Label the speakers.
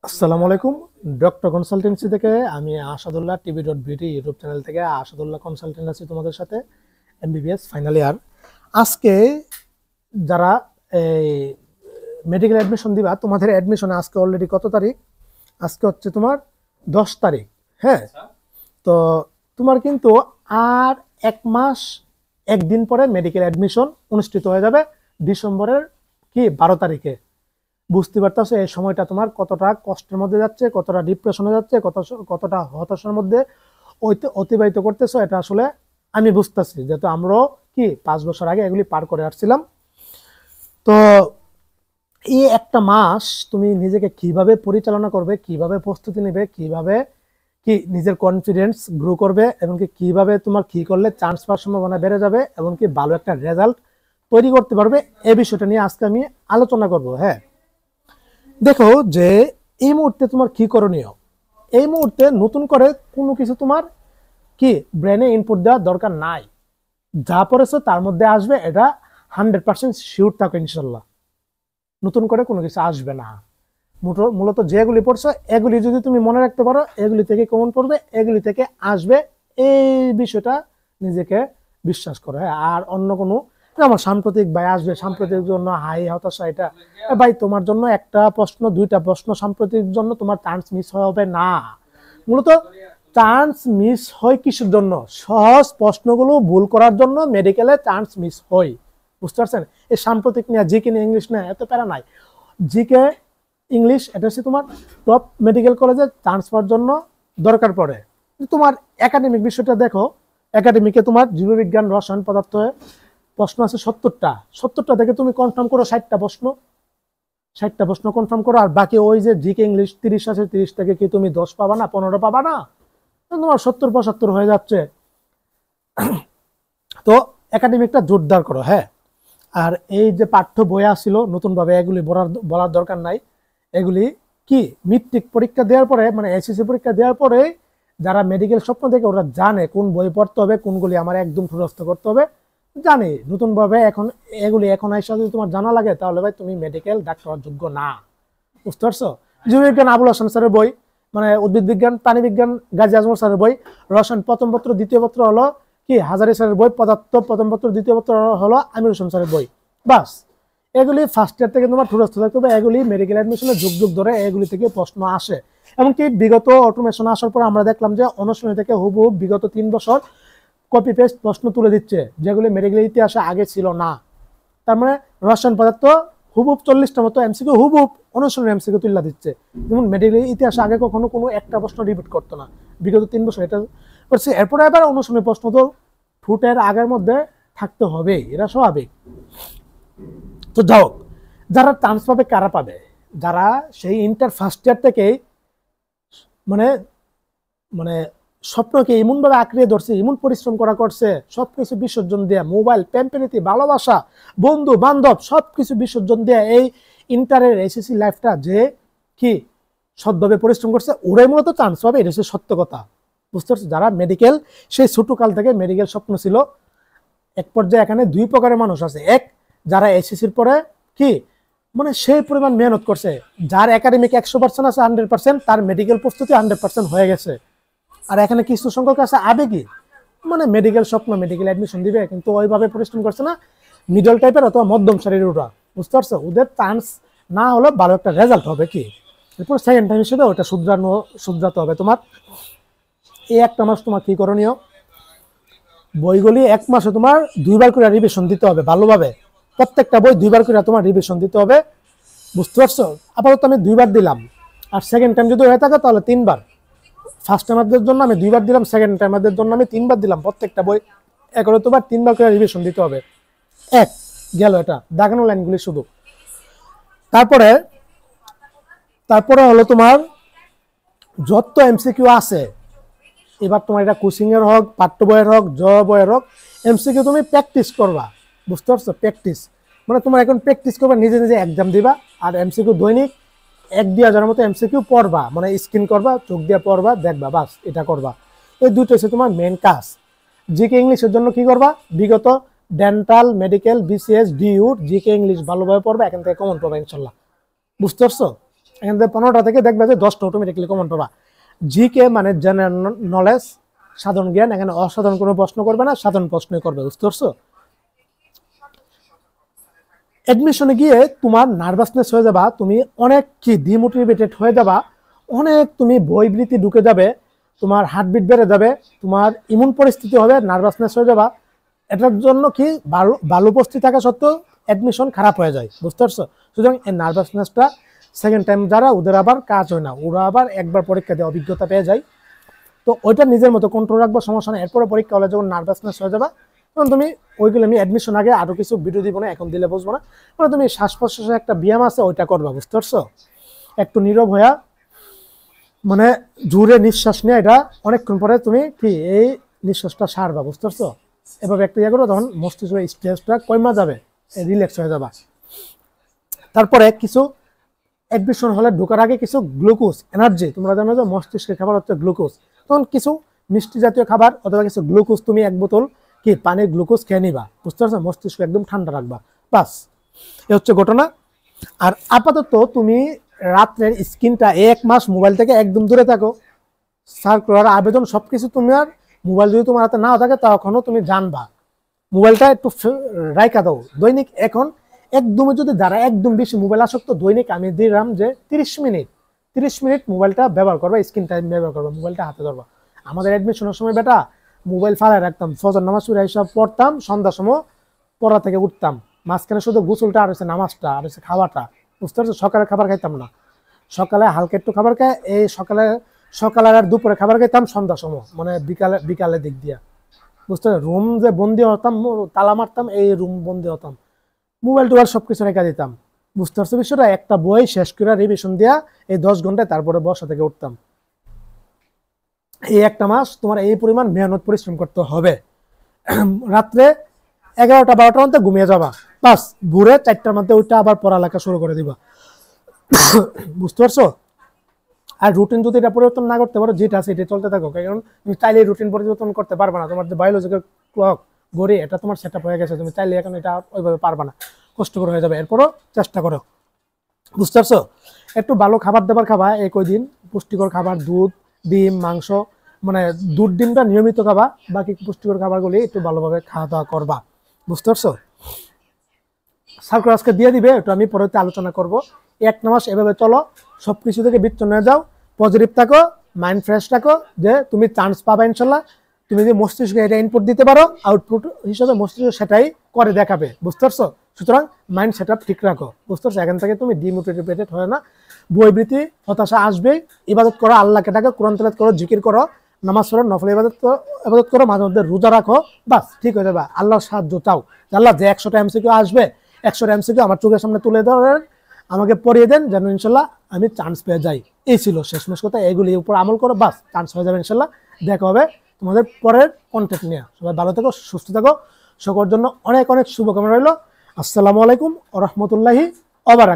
Speaker 1: আসসালামু আলাইকুম। Doctor consultancy থেকে আমি আসাদুল্লাহ টিভি.বিডি ইউটিউব চ্যানেল থেকে আসাদুল্লাহ কনসালটেন্ট আছি তোমাদের সাথে। MBBS final year. আজকে যারা এই মেডিকেল অ্যাডমিশন দিবা, তোমাদের অ্যাডমিশনে আজকে অলরেডি কত তারিখ? আজকে হচ্ছে তোমার 10 তারিখ। হ্যাঁ, তো তোমার কিন্তু আর 1 মাস 1 দিন পরে মেডিকেল অ্যাডমিশন অনুষ্ঠিত হয়ে যাবে ডিসেম্বরের 12 তারিখে। বুঝতে পারতেছো এই সময়টা তোমার কতটা কষ্টের মধ্যে যাচ্ছে, কতটা ডিপ্রেশনে যাচ্ছে, কতটা হতাশার মধ্যে অতিবাহিত করতেছো। এটা আসলে আমি বুঝতেছি, যেহেতু আমরাও 5 বছর আগে এগুলি পার করে আসছিলাম। তো এই একটা মাস তুমি নিজেকে কিভাবে পরিচালনা করবে, কিভাবে প্রস্তুতি নেবে, কিভাবে নিজের কনফিডেন্স গ্রো করবে, এবং কিভাবে তোমার কি করলে চান্স পাওয়ার সম্ভাবনা বেড়ে যাবে, এবং ভালো একটা রেজাল্ট তৈরি করতে পারবে, এই বিষয়টা নিয়ে আজকে আমি আলোচনা করব। হ্যাঁ, দেখো যে এই মুহূর্তে তোমার কি করণীয়। এই মুহূর্তে নতুন করে কোনো কিছু তোমার ব্রেনে ইনপুট দেওয়ার দরকার নাই। যা পড়েছো তার মধ্যে আসবে, এটা 100% শিওর থাকো ইনশাল্লাহ। নতুন করে কোনো কিছু আসবে না। মূলত যেগুলি পড়ছো এগুলি যদি তুমি মনে রাখতে পারো, এগুলি থেকে কমন পড়বে, এগুলি থেকে আসবে, এই বিষয়টা নিজেকে বিশ্বাস করো। হ্যাঁ, আর অন্য কোনো আমার সাম্প্রতিক ভাই আসবে, সাম্প্রতিক জন্য হাই হতাশা, এটা ভাই তোমার জন্য একটা প্রশ্ন, দুইটা প্রশ্ন সাম্প্রতিক জন্য তোমার চান্স মিস হবে না। মূলত চান্স মিস হয় কিসের জন্য? সহজ প্রশ্নগুলো ভুল করার জন্য মেডিকেলে চান্স মিস হয়। বুঝতে পারছেন? এই সাম্প্রতিক নিয়ে জিকে নিয়ে ইংলিশ নিয়ে এত প্যারা নাই। জিকে ইংলিশ এটা হচ্ছে তোমার টপ মেডিকেল কলেজে চান্স পাওয়ার জন্য দরকার পড়ে। তোমার একাডেমিক বিষয়টা দেখো, একাডেমিকে তোমার জীববিজ্ঞান, রসায়ন, পদার্থ প্রশ্ন আছে 70টা থেকে তুমি কনফার্ম করো 60টা প্রশ্ন কনফার্ম করো। আর বাকি ওই যে জিকে ইংলিশ 30 আছে, 30 থেকে কি তুমি 10 পাবা না, 15 পাবা না? তোমার 70-75 হয়ে যাচ্ছে। তো একাডেমিকটা জোরদার করো। হ্যাঁ, আর এই যে পাঠ্য বই আসছিল নতুন ভাবে, এগুলি বলার দরকার নাই। এগুলি মেট্রিক পরীক্ষা দেওয়ার পরে, মানে এসএসসি পরীক্ষা দেওয়ার পরে যারা মেডিকেল স্বপ্ন দেখে ওরা জানে কোন বই পড়তে হবে, কোনগুলি আমার একদম মুখস্থ করতে হবে, জানি নতুন ভাবে। এখন এগুলি এখন আইসা যদি তোমার জানা লাগে, তাহলে ভাই তুমি মেডিকেল ডাক্তার হওয়ার যোগ্য না। বুঝতে পারছো? জীববিজ্ঞান আবুল হাসান স্যারের বই, মানে উদ্ভিদ বিজ্ঞান, প্রাণী বিজ্ঞান গাজী আজমল স্যারের বই, রসায়ন প্রথম পত্র দ্বিতীয় পত্র হলো হাজারি স্যারের বই, পদার্থ প্রথম পত্র দ্বিতীয় পত্র হলো আমির হোসেন স্যারের বই। বাস, এগুলি ফার্স্ট ইয়ার থেকে তোমার মুখস্থ থাকতে হবে। এগুলি মেডিকেল অ্যাডমিশনে যুগ যুগ ধরে এগুলি থেকে প্রশ্ন আসে। এমনকি বিগত অটোমেশন আসার পর আমরা দেখলাম যে অনুশীলনী থেকে হুবহু বিগত 3 বছর কপি পেস্ট প্রশ্ন তুলে দিচ্ছে, যেগুলি মেডিকেল ইতিহাসে আগে ছিল না। তার মানে রসায়ন পদার্থ হুবহুব 40টা মতো এমসিকিউ হুবহুব অনুশীলনী এমসিকিউ তুলে দিচ্ছে। যেমন মেডিকেল ইতিহাসে আগে কখনো কোনো একটা প্রশ্ন রিপিট করতো না, বিগত 3 বছর এটা করছে। এরপরে আবার অনুশীলনী প্রশ্ন তো ফুটের আগের মধ্যে থাকতে হবে, এটা স্বাভাবিক। তো যাও, যারা চান্স পাবে কারা পাবে? যারা সেই ইন্টার ফার্স্ট ইয়ার থেকেই মানে মানে স্বপ্নকে এমনভাবে আঁকড়িয়ে ধরছে, এমন পরিশ্রম করা করছে, সবকিছু বিসর্জন দেয়া, মোবাইল, প্যাম্পেনিতি, ভালোবাসা, বন্ধু বান্ধব সবকিছু বিসর্জন দেয়া এই ইন্টারের এসএসসি লাইফটা যে সৎভাবে পরিশ্রম করছে, ওরাই মূলত চান্স পাবে। এটা হচ্ছে সত্য কথা। বুঝতে পারছো? যারা মেডিকেল সেই ছোটকাল থেকে মেডিকেল স্বপ্ন ছিল। এক পর্যায়ে এখানে 2 প্রকারের মানুষ আছে। এক, যারা এসএসসির পরে মানে সেই পরিমাণ মেহনত করছে, যার একাডেমিক 100% আছে, 100%, তার মেডিকেল প্রস্তুতি 100% হয়ে গেছে। আর এখানে কিছু সংখ্যক আছে আবেগী, মানে মেডিকেল স্বপ্ন, মেডিকেল অ্যাডমিশন দিবে, কিন্তু ওইভাবে পরিশ্রম করছে না, মিডল টাইপের অথবা মধ্যম সারির ওরা। বুঝতে পারছো? ওদের চান্স না হলে ভালো একটা রেজাল্ট হবে। এরপর সেকেন্ড টাইম হিসেবে ওটা শুধরাতে হবে তোমার। এই একটা মাস তোমার কি করণীয়? বইগুলি 1 মাসে তোমার 2 বার করে রিভিশন দিতে হবে ভালোভাবে। প্রত্যেকটা বই 2 বার করে তোমার রিভিশন দিতে হবে। বুঝতে পারছো? আপাতত আমি 2 বার দিলাম, আর সেকেন্ড টাইম যদি হয়ে থাকে তাহলে 3 বার। ফার্স্ট টাইমারদের জন্য আমি 2 বার দিলাম, সেকেন্ড টাইমারদের জন্য আমি 3 বার দিলাম। প্রত্যেকটা বই একরে তোমার 3 বার করে রিভিশন দিতে হবে। এক গেল, এটা দাগানো লাইনগুলি শুধু। তারপরে হলো তোমার যত এমসিকিউ আছে, এবার তোমার এটা কোচিং এর হোক, পাঠ্য বইয়ের হোক, বইয়ের হোক, এমসিকিউ তুমি প্র্যাকটিস করবা। বুঝতে পারছো? প্র্যাকটিস মানে তোমার এখন প্র্যাকটিস করবা, নিজে নিজে এক্সাম দিবা। আর এমসিকিউ দৈনিক 1-2 হাজারের মতো এমসিকিউ পড়বা, মানে স্ক্রিন করবা, চোখ দিয়ে পড়বা, দেখবা, বাস এটা করবা। এই দুটো হচ্ছে তোমার মেন কাজ। জিকে ইংলিশের জন্য কি করবা? বিগত dental, medical, BCS, DU GK English ভালোভাবে পড়বা, এখান থেকে কমন পাবা ইনশাল্লাহ। বুঝতে পারছো? এখান থেকে 15টা থেকে দেখবে যে 10টা অটোমেটিকলি কমন পাবা। জিকে মানে জেনারেল নলেজ, সাধারণ জ্ঞান, এখানে অসাধারণ কোনো প্রশ্ন করবে না, সাধারণ প্রশ্নই করবে, বুঝতে পারছো? অ্যাডমিশনে গিয়ে তোমার নার্ভাসনেস হয়ে যাবা, তুমি অনেক কি ডিমোটিভেটেড হয়ে যাবা, অনেক তুমি বইবৃত্তি ঢুকে যাবে, তোমার হার্টবিট বেড়ে যাবে, তোমার ইমিউন পরিস্থিতি হবে, নার্ভাসনেস হয়ে যাবা। এটার জন্য কি ভালো উপস্থিত থাকা সত্ত্বেও অ্যাডমিশন খারাপ হয়ে যায়, বুঝতে পারছো? সুতরাং এই নার্ভাসনেসটা সেকেন্ড টাইম যারা, ওদের আবার কাজ হয় না, ওরা আবার একবার পরীক্ষা দিয়ে অভিজ্ঞতা পেয়ে যায়। তো ওইটা নিজের মতো কন্ট্রোল রাখবো, সমস্যা নেই। এরপরে পরীক্ষা হলে যখন নার্ভাসনেস হয়ে যাবা, তখন তুমি ওইগুলো, আমি অ্যাডমিশন আগে আরো কিছু ভিডিও দিব না, এখন দিলে বুঝবো না, মানে তুমি শ্বাস প্রশ্বাসের একটা ব্যায়াম আছে, ওইটা করবা, বুঝতে পারছো? একটু নীরব হইয়া মানে জোরে নিঃশ্বাস নিয়ে, এটা অনেকক্ষণ পরে তুমি কি এই নিঃশ্বাসটা সারবা, বুঝতে পারছো? এভাবে একটা ইয়ে করো, তখন মস্তিষ্কের স্ট্রেসটা কমা যাবে, রিল্যাক্স হয়ে যাবা। তারপরে কিছু অ্যাডমিশন হলে ঢোকার আগে কিছু গ্লুকোজ এনার্জি, তোমরা জানো যে মস্তিষ্কের খাবার হচ্ছে গ্লুকোজ, তখন কিছু মিষ্টি জাতীয় খাবার অথবা কিছু গ্লুকোজ, তুমি 1 বোতল কি পানির গ্লুকোজ খেয়ে নিবা, বুঝতে পারছো? মস্তিষ্ক একদম ঠান্ডা রাখবা, বাস, এ হচ্ছে ঘটনা। আর আপাতত তুমি রাত্রের স্ক্রিনটা 1 মাস মোবাইল থেকে একদম দূরে থাকো। সার্কুলার আবেদন সবকিছু তোমার মোবাইল যদি তোমার হাতে নাও থাকে, তখনও তুমি জানবা, মোবাইলটা একটু রাইখা দাও দৈনিক। এখন একদমই যদি যারা একদম বেশি মোবাইল আসক্ত, দৈনিক আমি দিলাম যে 30 মিনিট মোবাইলটা ব্যবহার করবা, স্ক্রিন টাইম ব্যবহার করবা, মোবাইলটা হাতে ধরবা। আমাদের অ্যাডমিশনের সময় বেটা মোবাইল ফালায় রাখতাম, ফজর নামাজ পড়ে হিসাব পড়তাম, সন্ধ্যার সময় পড়া থেকে উঠতাম, মাঝখানে শুধু গোসলটা আর হচ্ছে নামাজটা আর হচ্ছে খাবারটা, বুঝতে পারছো? সকালে খাবার খাইতাম না, সকালে হালকা একটু খাবার খাই, এই সকালে আর দুপুরে খাবার খাইতাম সন্ধ্যার সময়, মানে বিকালের দিক দিয়া, বুঝতে পারছো? রুম যে বন্দি হতাম, তালা মারতাম, এই রুম বন্দি হতাম, মোবাইল টোবাইল সবকিছু রেখে দিতাম, বুঝতে পারছো বিষয়টা? একটা বই শেষ করে রিভিশন দিয়া এই 10 ঘন্টায় তারপরে বসা থেকে উঠতাম। এই একটা মাস তোমার এই পরিমাণ মেহনত পরিশ্রম করতে হবে। রাত্রে 11টা-12টার মধ্যে ঘুমিয়ে যাবা, বাস, ভোরে 4টার মধ্যে ওইটা আবার পড়ালেখা শুরু করে দিবা, বুঝতে পারছো? আর রুটিন যদি এটা পরিবর্তন না করতে পারো, যেটা আছে এটা চলতে থাকো, কারণ তুমি চাইলে রুটিন পরিবর্তন করতে পারবে না। তোমার যে বায়োলজিক্যাল ক্লক ঘড়ি, এটা তোমার সেটআপ হয়ে গেছে, তুমি চাইলে এখন এটা ওইভাবে পারবে না, কষ্টকর হয়ে যাবে। এরপরও চেষ্টা করো, বুঝতে পারছো? একটু ভালো খাবার দাবার খাবা এই কয়দিন, পুষ্টিকর খাবার, দুধ, ডিম, মাংস, মানে দুধ ডিমটা নিয়মিত খাবা, বাকি পুষ্টিকর খাবারগুলি একটু ভালোভাবে খাওয়া দাওয়া করবা, বুঝতে পারছো? সার্কুলার আজকে দিয়ে দিবে, একটু আমি পরে আলোচনা করব। 1 মাস এভাবে চলো, সবকিছু থেকে বিচ্ছিন্ন হয়ে যাও, পজিটিভ থাকো, মাইন্ড ফ্রেশ থাকো, যে তুমি চান্স পাবা ইনশাল্লাহ। তুমি যদি মস্তিষ্কে এটা ইনপুট দিতে পারো, আউটপুট হিসেবে মস্তিষ্ক সেটাই করে দেখাবে, বুঝতে পারছো? সুতরাং মাইন্ড সেটআপ ঠিক রাখো, বুঝতে পারছো? এখান থেকে তুমি ডিমোটিভেটেড হয় না, বইবৃত্তি হতাশা আসবেই। ইবাদত করো, আল্লাহকে ডাকো, কোরআন তেলাওয়াত করো, জিকির করো, নামাজ পড়ো, নফল ইবাদত করো, মাঝে মধ্যে রোজা রাখো, বাস, ঠিক হয়ে যাবে। আল্লাহর সাহায্য চাও, আল্লাহ যে 100টা এমসিকিউ আসবে, 100টা এমসিকিউ আমার চোখের সামনে তুলে ধরেন, আমাকে পড়িয়ে দেন, যেন ইনশাল্লাহ আমি চান্স পেয়ে যাই। এই ছিল শেষমেশ কথা, এগুলির উপর আমল করো, বাস, চান্স হয়ে যাবে ইনশাল্লাহ। দেখা হবে তোমাদের পরের কন্টেন্ট নিয়ে। সবাই ভালো থেকো, সুস্থ থাকো, সকলের জন্য অনেক অনেক শুভকামনা রইল। আসসালামু আলাইকুম ওয়া রাহমাতুল্লাহি ওয়া বারাকাতুহু।